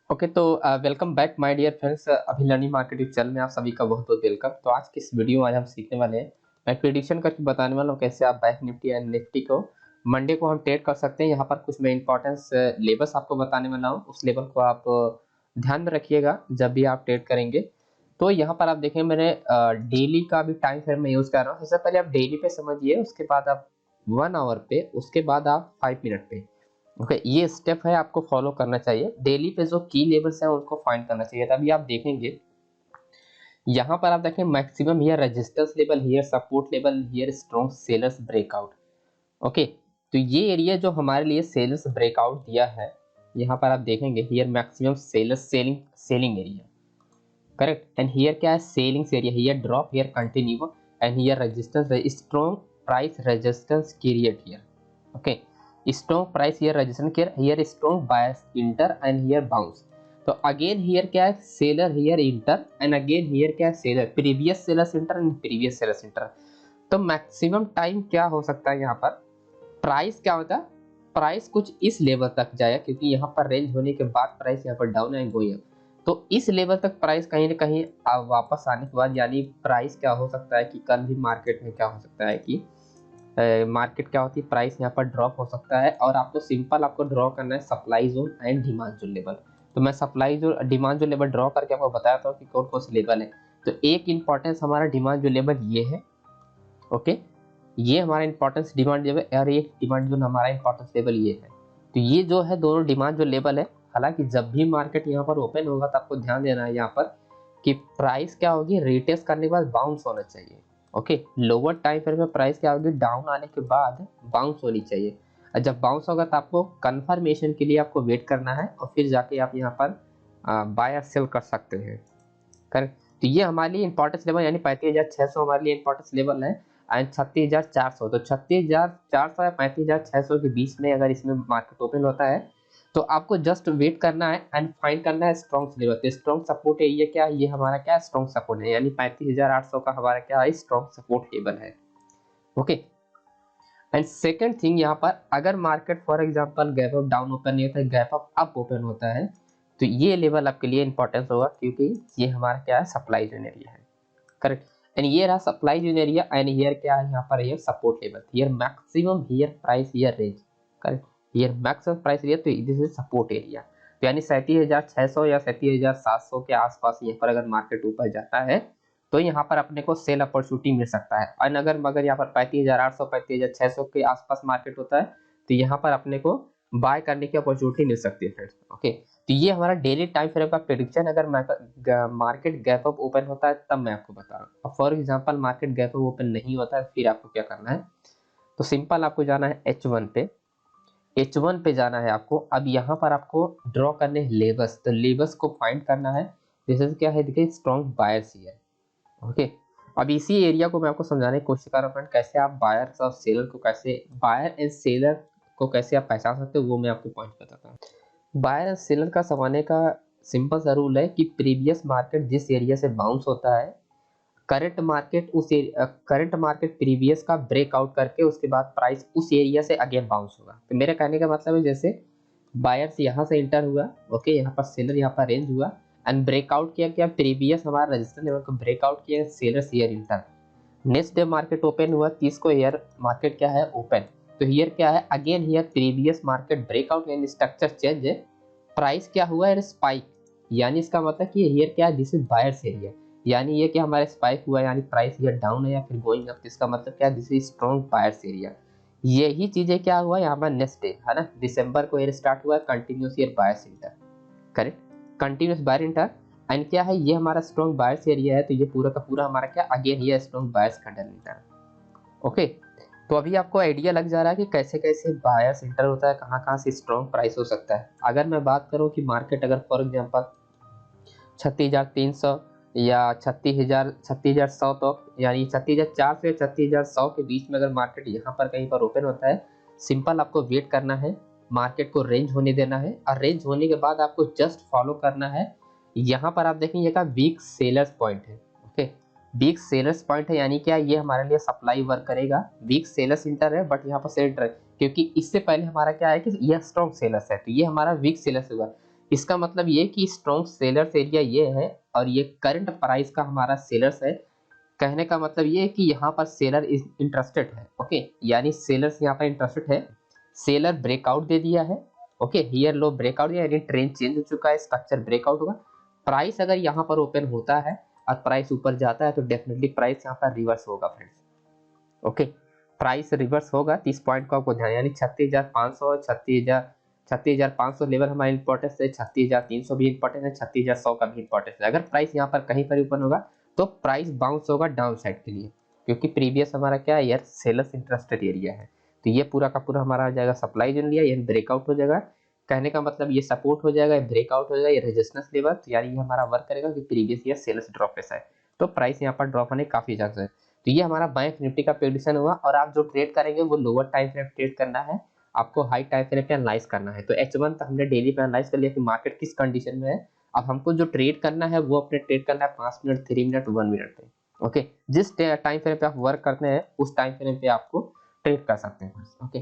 Okay तो welcome back my dear friends. अभी learning market channel में आप सभी का बहुत बहुत वेलकम। तो आज की इस वीडियो में आज हम सीखने वाले हैं, मैं प्रिडिक्शन करके बताने वाला हूँ कैसे आप बैंक निफ्टी एंड निफ्टी को मंडे को हम ट्रेड कर सकते हैं। यहाँ पर कुछ मैं इंपॉर्टेंस लेवल्स आपको बताने वाला हूँ, उस लेवल को आप ध्यान में रखिएगा जब भी आप ट्रेड करेंगे। तो यहाँ पर आप देखें मैंने डेली का भी टाइम फ्रेम में यूज कर रहा हूँ। सबसे पहले आप डेली पे समझिए, उसके बाद आप 1 आवर पे, उसके बाद आप 5 मिनट पे। ओके ये स्टेप है, आपको फॉलो करना चाहिए। डेली पे जो की लेवल्स हैं उनको फाइंड करना चाहिए, तभी आप देखेंगे। यहाँ पर आप देखें maximum here resistance level, here support level, here strong sellers breakout. Okay तो ये एरिया जो हमारे लिए सेलर्स ब्रेकआउट दिया है, यहाँ पर आप देखेंगे here maximum sellers selling selling area, correct. And here क्या है, selling area, here drop, here continue, and here resistance, strong price resistance create here. Okay strong price here resistance here strong buyers inter and here bounce. तो again here क्या है, seller here inter and again here क्या है, seller, previous sellers inter and previous sellers inter. तो maximum time क्या हो सकता है, यहाँ पर प्राइस क्या होता है, प्राइस कुछ इस लेवल तक जाएगा, क्योंकि यहाँ पर रेंज होने के बाद प्राइस यहाँ पर डाउन है गोइंग। तो इस लेवल तक प्राइस कहीं ना कहीं वापस आने के बाद, यानी प्राइस क्या हो सकता है कि कल भी मार्केट में क्या हो सकता है कि मार्केट क्या होती है, प्राइस यहाँ पर ड्रॉप हो सकता है। और आपको सिंपल आपको ड्रॉ करना है supply zone and demand zone level. तो मैं सप्लाई जो डिमांड जोन लेवल ड्रॉ करके आपको बताया था कि कौन कौन से लेवल है। तो एक इंपॉर्टेंस हमारा डिमांड जोन लेवल ये है। ओके ये हमारा इंपॉर्टेंस डिमांड लेवल, और एक डिमांड जोन हमारा इंपॉर्टेंस लेवल ये है। तो ये जो है दोनों डिमांड जो लेवल है। हालांकि जब भी मार्केट यहाँ पर ओपन होगा तो आपको ध्यान देना है यहाँ पर कि प्राइस क्या होगी, रिटेस्ट करने के बाद बाउंस होना चाहिए। ओके लोअर टाइम फ्रेम में प्राइस क्या होगी, डाउन आने के बाद बाउंस होनी चाहिए। और जब बाउंस होगा तो आपको कंफर्मेशन के लिए आपको वेट करना है, और फिर जाके आप यहाँ पर बाय और सेल कर सकते हैं, करेक्ट। तो ये हमारे लिए इंपॉर्टेंस लेवल, यानी 35,600 हमारे लिए इंपॉर्टेंस लेवल है। एंड 36,400, तो 36,400 या 35,600 के बीच में अगर इसमें मार्केट ओपन होता है तो आपको जस्ट वेट करना है एंड फाइंड करना है स्ट्रॉन्ग लेवल। तो स्ट्रॉन्ग सपोर्ट है, ये क्या है, ये हमारा क्या स्ट्रॉन्ग सपोर्ट है, यानी 35,800 का हमारा क्या है, स्ट्रॉन्ग सपोर्ट लेवल है। ओके एंड सेकंड थिंग, यहाँ पर अगर market for example gap up down open नहीं होता है, गैप अप ओपन होता है, तो ये लेवल आपके लिए इंपॉर्टेंस होगा, क्योंकि ये हमारा क्या है, सप्लाई जोन एरिया है, करेक्ट। एंड ये रहा supply zone area, and here क्या है, यहाँ पर ये support level, here maximum, here price, here range, correct. Here maximum price area, तो दिस इज सपोर्ट एरिया। तो यानी 37,600 या 37,700 के आसपास यहाँ पर अगर मार्केट ऊपर जाता है तो यहाँ पर अपने को सेल अपॉर्चुनिटी मिल सकता है। और अगर मगर यहाँ पर 35,800 35,600 के आसपास मार्केट होता है तो यहाँ पर अपने को बाय करने की अपॉर्चुनिटी मिल सकती है फ्रेंड्स। ओके तो ये हमारा डेली टाइम फ्रेम का प्रेडिक्शन। अगर मार्केट गैप अप ओपन होता है तब मैं आपको बता रहा हूँ। For example market gap up open नहीं होता है, फिर आपको क्या करना है, तो सिंपल आपको जाना है H1 पे, H1 पे जाना है आपको। अब यहाँ पर आपको ड्रॉ करने हैं लेवल्स, तो लेवल्स को फाइंड करना है। दिस इज क्या है, देखिए स्ट्रॉन्ग बायर्स ही है। ओके अब इसी एरिया को मैं आपको समझाने की कोशिश कर रहा हूँ फ्रेंड, कैसे आप बायर्स और सेलर को, कैसे बायर एंड सेलर को कैसे आप पहचान सकते हो, वो मैं आपको पॉइंट बताता हूँ। बायर एंड सेलर का समझने का सिंपल सा रूल है कि प्रीवियस मार्केट जिस एरिया से बाउंस होता है, करंट मार्केट प्रीवियस का ब्रेकआउट करके उसके बाद प्राइस उस एरिया से अगेन बाउंस होगा। तो मेरे कहने का मतलब है, जैसे बायर्स यहाँ से इंटर हुआ, ओके यहाँ पर सेलर यहाँ पर रेंज हुआ एंड ब्रेकआउट किया, क्या प्रीवियस हमारा रजिस्टर लेवल को ब्रेकआउट किया, sellers here inter. Next day market open हुआ 30 को, हियर मार्केट क्या है, ओपन। तो हियर क्या है, again here previous market breakout, यानी स्ट्रक्चर चेंज है, प्राइस क्या हुआ है, स्पाइक। यानी इसका मतलब कि हियर क्या है, दिस इज बायर्स एरिया, यानी ये क्या हमारा स्पाइक हुआ, यानी प्राइस हियर डाउन है या फिर गोइंग अप, इसका मतलब क्या, this is strong buyers area. यही चीजें क्या हुआ यहाँ पर नेक्स्ट डे है ना, दिसंबर को ईयर स्टार्ट हुआ continuous year buyers enter, correct, continuous buyer enter. And क्या है, ये हमारा स्ट्रॉन्ग बायर्स एरिया है, तो ये पूरा का पूरा हमारा क्या, अगेन ये strong buyers candle inter. Okay तो अभी आपको आइडिया लग जा रहा है कि कैसे कैसे बायर्स इंटर होता है, कहाँ कहाँ से स्ट्रॉन्ग प्राइस हो सकता है। अगर मैं बात करूँ कि मार्केट अगर फॉर एग्जाम्पल 36,300 या 36,100 तक, यानी 36,400 या 36,100 के बीच में अगर मार्केट यहाँ पर कहीं पर ओपन होता है, सिंपल आपको वेट करना है, मार्केट को रेंज होने देना है, और रेंज होने के बाद आपको जस्ट फॉलो करना है। यहाँ पर आप देखेंगे का वीक सेलर्स पॉइंट है। ओके वीक सेलर्स पॉइंट है, यानी क्या, ये हमारे लिए सप्लाई वर्क करेगा। वीक सेलर्स इंटर है, बट यहाँ पर सेल, क्योंकि इससे पहले हमारा क्या है कि यह स्ट्रॉन्ग सेलर्स है, तो ये हमारा वीक सेलर्स होगा। इसका मतलब ये कि स्ट्रॉन्ग सेलर्स एरिया ये है और ये करंट प्राइस का हमारा सेलर्स है। कहने का मतलब ये है कि यहाँ पर सेलर इंटरेस्टेड है। ओके, यानी सेलर्स यहाँ पर इंटरेस्टेड है। सेलर ब्रेकआउट दे दिया है। ओके, हियर लो ब्रेकआउट दिया, यानी ट्रेंड चेंज हो चुका है, स्ट्रक्चर ब्रेकआउट होगा। प्राइस अगर यहाँ पर ओपन होता है और प्राइस ऊपर जाता है तो डेफिनेटली प्राइस यहाँ पर रिवर्स होगा फ्रेंड्स। ओके, प्राइस रिवर्स होगा। 30 पॉइंट को आपको ध्यान, यानी 36,500, 36,500 लेवल हमारा इंपॉर्टेंस है। 36,300 भी इंपॉर्टेंट है, 36,100 का भी इंपॉर्टेंस है। अगर प्राइस यहाँ पर कहीं पर ओपन होगा तो प्राइस बाउंस होगा डाउन साइड के लिए, क्योंकि प्रीवियस हमारा क्या है यार, सेलर्स इंटरेस्टेड एरिया है। तो ये पूरा का पूरा हमारा आ जाएगा सप्लाई जोन लिया, यानी ब्रेकआउट हो जाएगा। कहने का मतलब ये सपोर्ट हो जाएगा, ब्रेकआउट हो जाएगा, ये रेजिस्टेंस लेवल, तो यानी ये हमारा वर्क करेगा कि प्रीवियस ईयर सेल्स ड्रॉप कैसा है, तो प्राइस यहाँ पर ड्रॉप होने काफी चांस है। तो ये हमारा बैंक निफ्टी का प्रेडिक्शन हुआ। और आप जो ट्रेड करेंगे वो लोअर टाइम फ्रेम ट्रेड करना है, आपको हाई टाइम फ्रेम पे एनालाइज करना है। तो H1 तक हमने डेली पे एनालाइज कर लिया कि मार्केट किस कंडीशन में है। अब हमको जो ट्रेड करना है वो अपने ट्रेड करना है 5 मिनट, 3 मिनट, 1 मिनट पे। ओके, जिस टाइम फ्रेम पे आप वर्क करते हैं उस टाइम फ्रेम पे आपको ट्रेड कर सकते हैं। ओके,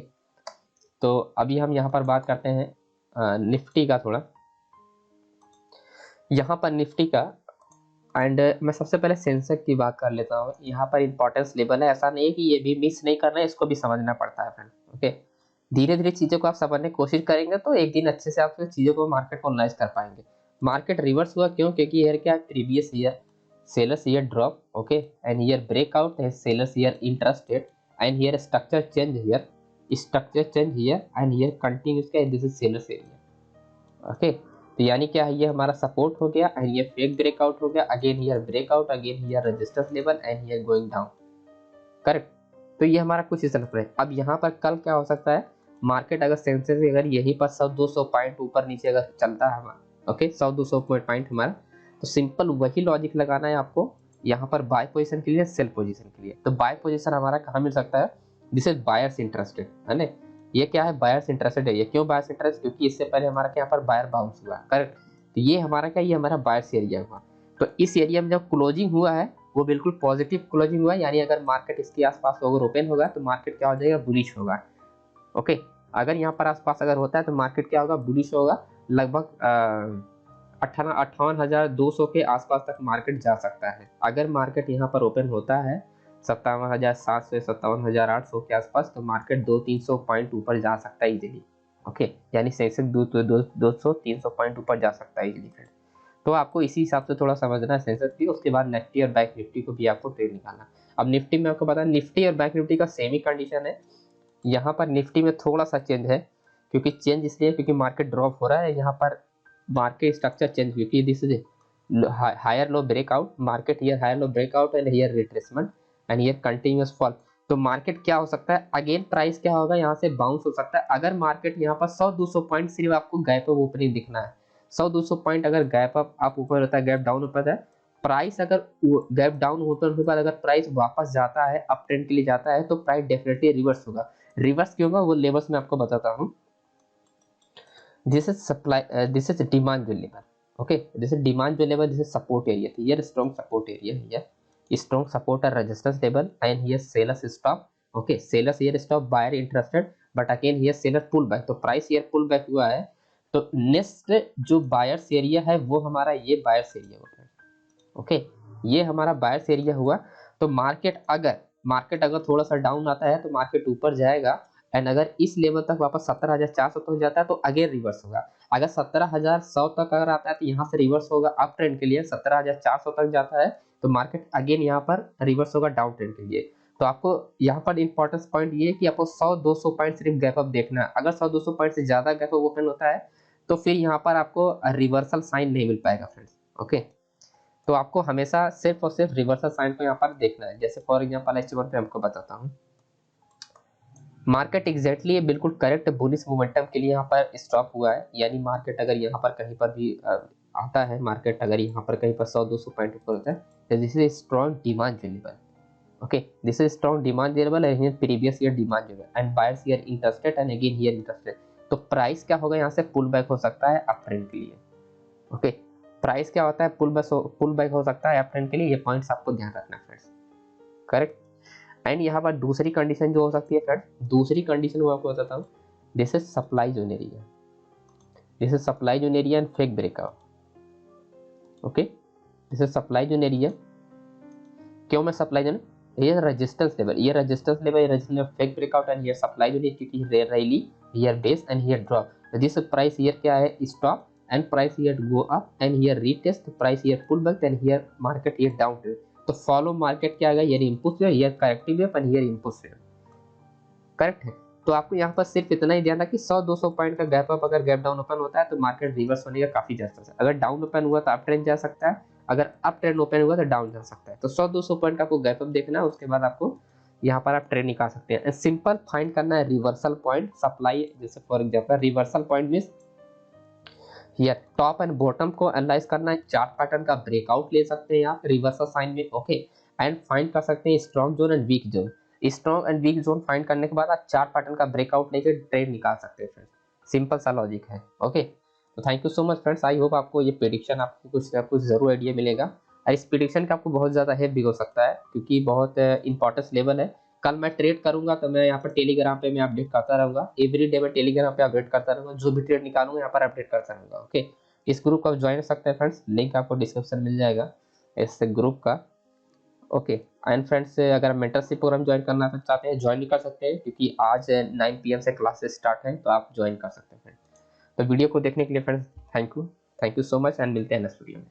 तो अभी हम यहाँ पर बात करते हैं निफ्टी का थोड़ा। यहाँ पर निफ्टी का एंड मैं सबसे पहले सेंसेक्स की बात कर लेता हूँ। यहाँ पर इंपॉर्टेंस लेवल है, ऐसा नहीं है कि ये भी मिस नहीं करना है, इसको भी समझना पड़ता है फ्रेंड। ओके, धीरे धीरे चीज़ों को आप समझने की कोशिश करेंगे तो एक दिन अच्छे से आप चीज़ों को मार्केट को एनालाइज कर पाएंगे। मार्केट रिवर्स हुआ क्यों? क्योंकि ईयर क्या, previous here sellers here drop, okay, and here breakout है, sellers here interested, and here structure change here, structure change here, and here continues का this is sellers area. Okay, तो यानी क्या है, ये हमारा सपोर्ट हो गया एंड ये फेक ब्रेकआउट हो गया, again here breakout, again here resistance level and here going down. Correct, तो ये हमारा कुछ इस तरह है। अब यहाँ पर कल क्या हो सकता है, मार्केट अगर सेंसेक्स अगर यहीं पर 100-200 पॉइंट ऊपर नीचे अगर चलता है हमारा, ओके, 100-200 पॉइंट हमारा, तो सिंपल वही लॉजिक लगाना है आपको यहाँ पर बाय पोजीशन के लिए, सेल पोजीशन के लिए। तो बाय पोजीशन हमारा कहाँ मिल सकता है, दिस इज बायर्स इंटरेस्टेड, है ना। ये क्या है, बायर्स इंटरेस्टेड है। ये क्यों बायर्स इंटरेस्ट, क्योंकि इससे पहले हमारा यहाँ पर बायर बाउंस हुआ, करेक्ट। तो ये हमारा क्या, ये हमारा बायर्स एरिया हुआ। तो इस एरिया में जब क्लोजिंग हुआ है वो बिल्कुल पॉजिटिव क्लोजिंग हुआ है, यानी अगर मार्केट इसके आसपास अगर ओपन होगा तो मार्केट क्या हो जाएगा, बुलिश होगा। ओके, अगर यहाँ पर आसपास अगर होता है तो मार्केट क्या होगा, बुलिश होगा। लगभग 58,200 के आसपास तक मार्केट जा सकता है। अगर मार्केट यहाँ पर ओपन होता है 57,700, 57,800 के आसपास, तो मार्केट 200-300 पॉइंट ऊपर जा सकता है इजीली। ओके, यानी सेंसेक्स 200-300 पॉइंट ऊपर जा सकता है इजीली फ्रेंड। तो आपको इसी हिसाब से थोड़ा समझना है सेंसेक्स भी। उसके बाद निफ्टी और बैंक निफ्टी को भी आपको ट्रेड निकालना। अब निफ्टी में आपको पता है, निफ्टी और बैंक निफ्टी का सेम ही कंडीशन है। यहाँ पर निफ्टी में थोड़ा सा चेंज है, क्योंकि चेंज इसलिए क्योंकि मार्केट ड्रॉप हो रहा है। यहाँ पर मार्केट स्ट्रक्चर चेंज, क्योंकि this is higher low breakout, market here higher low breakout and here retracement and here continuous fall. तो मार्केट क्या हो सकता है, अगेन प्राइस क्या होगा, यहाँ से बाउंस हो सकता है। अगर मार्केट यहाँ पर 100-200 पॉइंट सिर्फ आपको गैप अप ओपनिंग दिखना है, 100-200 पॉइंट अगर गैप अप ऊपर होता है, गैप डाउन ऊपर है, प्राइस अगर गैप डाउन होने के बाद अगर प्राइस वापस जाता है, अप ट्रेंड के लिए जाता है, तो प्राइस डेफिनेटली रिवर्स होगा। रिवर्स क्यों होगा वो लेवल्स में आपको बताता हूँ। This is supply, this is demand zone level. Okay, this is demand zone level, this is support area. Here strong support area, here strong support और resistance level and here sellers stop. Okay, sellers here stop, buyer interested, but again here seller pull back. तो price here pull back हुआ है। तो next जो buyers area है वो हमारा ये बायर्स एरिया होगा। ओके, ये हमारा बायर्स एरिया हुआ। तो मार्केट अगर थोड़ा सा डाउन आता है तो मार्केट ऊपर जाएगा, एंड अगर इस लेवल तक वापस 17,400 तक जाता है तो अगेन रिवर्स होगा। अगर 17,100 तक अगर आता है तो यहाँ से रिवर्स होगा अप ट्रेंड के लिए, 17,400 तक जाता है तो मार्केट अगेन यहाँ पर रिवर्स होगा डाउन ट्रेंड के लिए। तो आपको यहाँ पर इंपॉर्टेंस पॉइंट ये है कि आपको 100-200 पॉइंट सिर्फ गैप अप देखना है। अगर 100-200 पॉइंट से ज्यादा गैप अप ओपन होता है तो फिर यहाँ पर आपको रिवर्सल साइन नहीं मिल पाएगा फ्रेंड्स। ओके, तो आपको हमेशा सिर्फ और सिर्फ रिवर्सल साइन को यहाँ पर देखना है। जैसे फॉर एग्जांपल H1 पे हमको बताता हूँ, मार्केट एग्जैक्टली बिल्कुल करेक्ट बुलिश मोमेंटम के लिए यहाँ पर स्टॉप हुआ है। यानी मार्केट अगर यहाँ पर कहीं पर भी आता है, मार्केट अगर यहाँ पर कहीं पर 100-200 पॉइंट ऊपर होता है, तो this is strong demand level. Okay, this is strong demand level and here previous year demand level and buyers here interested and again here interested. तो प्राइस क्या होगा, यहाँ से पुल बैक हो सकता है अप ट्रेंड के लिए। ओके, प्राइस क्या होता है, पुल बैक हो सकता है अप ट्रेंड के लिए। ये पॉइंट्स आपको ध्यान रखना है फ्रेंड्स, करेक्ट। एंड यहाँ पर दूसरी कंडीशन जो हो सकती है फ्रेंड्स, दूसरी कंडीशन वो आपको बताता हूँ, this is supply zone area. This is supply zone area and fake breakout. Okay, this is supply zone area. क्यों मैं सप्लाई जोन, ये रेजिस्टेंस लेवल, ये रेजिस्टेंस लेवल, ये resistance level, fake breakout and here supply zone, क्योंकि rally here base and here drop. This price here क्या है, stop and price here go up and here retest, price here pull back and here market here down trade. तो follow market क्या आएगा, here impulse wave, here corrective wave and here impulse wave. Correct है। तो आपको यहाँ पर सिर्फ इतना ही ध्यान रखना कि 100-200 पॉइंट का गैप अप अगर गैप डाउन ओपन होता है तो मार्केट रिवर्स होने का काफी चांसेस है। अगर डाउन ओपन हुआ तो अप ट्रेंड जा सकता है, अगर अप ट्रेंड ओपन हुआ तो डाउन जा सकता है। तो 100-200 पॉइंट का आपको गैप अप देखना है, उसके बाद आपको यहाँ पर आप ट्रेड निकाल सकते हैं। सिंपल फाइंड करना है रिवर्सल पॉइंट सप्लाई, जैसे for example reversal point means here top and bottom को एनालाइज करना है, चार्ट पैटर्न का ब्रेकआउट ले सकते हैं आप रिवर्सल साइन में। ओके, एंड फाइंड कर सकते हैं strong zone and week zone. Strong and week zone find करने के बाद आप चार्ट पैटर्न का ब्रेकआउट लेके ट्रेड निकाल सकते हैं फ्रेंड्स। सिंपल सा लॉजिक है। ओके, तो thank you so much friends, I hope आपको ये प्रेडिक्शन आपको कुछ ना कुछ जरूर आइडिया मिलेगा। और इस प्रेडिक्शन का आपको बहुत ज़्यादा हेल्प भी हो सकता है क्योंकि बहुत इंपॉर्टेंस लेवल है। कल मैं ट्रेड करूंगा तो मैं यहाँ पर टेलीग्राम पे मैं अपडेट करता रहूंगा, एवरी डे मैं टेलीग्राम पे अपडेट करता रहूंगा, जो भी ट्रेड निकालूंगा यहाँ पर अपडेट करता रहूंगा। ओके, इस ग्रुप को आप ज्वाइन कर सकते हैं फ्रेंड्स, लिंक आपको डिस्क्रिप्शन मिल जाएगा इस ग्रुप का। ओके, एंड फ्रेंड्स अगर मेंटरशिप प्रोग्राम ज्वाइन करना चाहते हैं ज्वाइन भी कर सकते हैं क्योंकि आज 9 PM से क्लासेस स्टार्ट हैं, तो आप ज्वाइन कर सकते हैं फ्रेंड्स। तो वीडियो को देखने के लिए friends thank you so much and मिलते हैं नेक्स्ट वीडियो में।